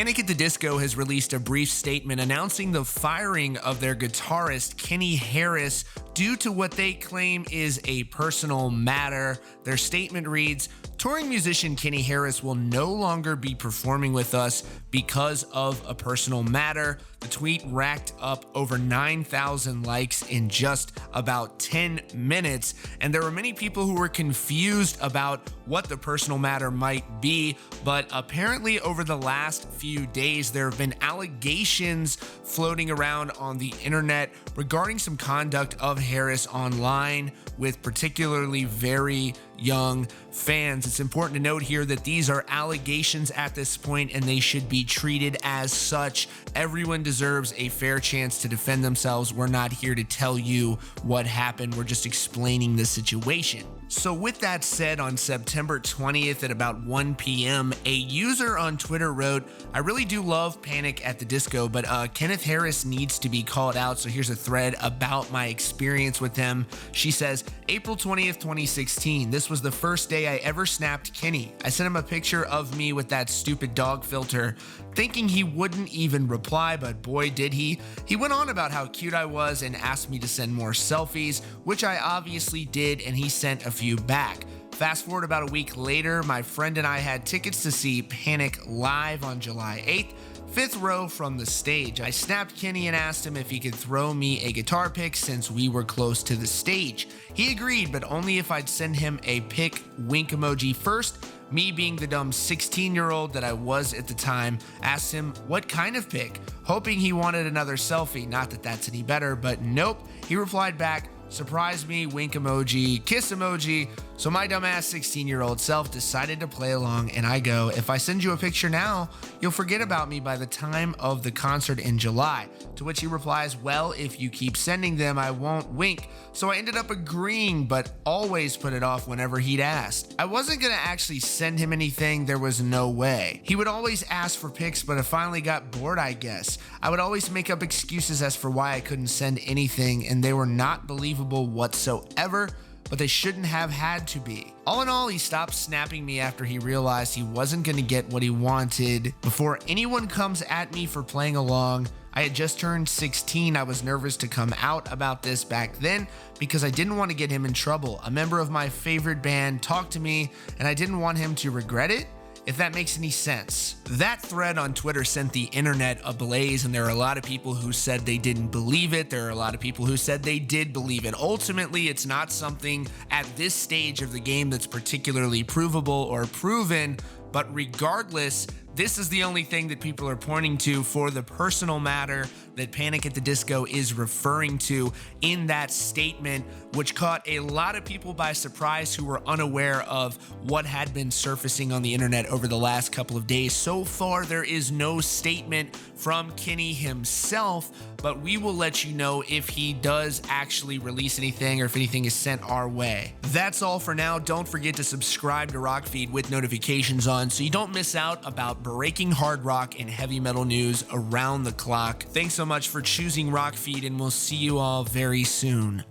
Panic at the Disco has released a brief statement announcing the firing of their guitarist, Kenny Harris, due to what they claim is a personal matter. Their statement reads, "Touring musician Kenny Harris will no longer be performing with us because of a personal matter." The tweet racked up over 9,000 likes in just about 10 minutes, and there were many people who were confused about what the personal matter might be, but apparently over the last few days there have been allegations floating around on the internet regarding some conduct of Harris online with particularly very young fans. It's important to note here that these are allegations at this point and they should be treated as such. Everyone deserves a fair chance to defend themselves. We're not here to tell you what happened. We're just explaining the situation. So with that said, on September 20th at about 1 p.m., a user on Twitter wrote, "I really do love Panic at the Disco, but Kenneth Harris needs to be called out." So here's a thread about my experience with him. She says, "April 20th, 2016. This was the first day I ever snapped Kenny. I sent him a picture of me with that stupid dog filter, thinking he wouldn't even reply, but boy did he. He went on about how cute I was and asked me to send more selfies, which I obviously did, and he sent a few back. Fast forward about a week later, my friend and I had tickets to see Panic live on July 8th, 5th row from the stage. I snapped Kenny and asked him if he could throw me a guitar pic since we were close to the stage. He agreed, but only if I'd send him a pic wink emoji first. Me, being the dumb 16-year-old that I was at the time, asked him what kind of pic, hoping he wanted another selfie. Not that that's any better, but nope. He replied back, surprise me, wink emoji, kiss emoji. So my dumbass 16-year-old self decided to play along, and I go, if I send you a picture now, you'll forget about me by the time of the concert in July. To which he replies, well, if you keep sending them, I won't wink. So I ended up agreeing, but always put it off whenever he'd asked. I wasn't gonna actually send him anything, there was no way. He would always ask for pics, but I finally got bored, I guess. I would always make up excuses as for why I couldn't send anything, and they were not believable whatsoever, but they shouldn't have had to be. All in all, he stopped snapping me after he realized he wasn't gonna get what he wanted. Before anyone comes at me for playing along, I had just turned 16. I was nervous to come out about this back then because I didn't want to get him in trouble. A member of my favorite band talked to me and I didn't want him to regret it, if that makes any sense. That thread on Twitter sent the internet ablaze, and there are a lot of people who said they didn't believe it. There are a lot of people who said they did believe it. Ultimately, it's not something at this stage of the game that's particularly provable or proven, but regardless, this is the only thing that people are pointing to for the personal matter that Panic at the Disco is referring to in that statement, which caught a lot of people by surprise who were unaware of what had been surfacing on the internet over the last couple of days. So far, there is no statement from Kenny himself, but we will let you know if he does actually release anything or if anything is sent our way. That's all for now. Don't forget to subscribe to Rockfeed with notifications on so you don't miss out about breaking hard rock and heavy metal news around the clock. Thanks so much for choosing Rockfeed, and we'll see you all very soon.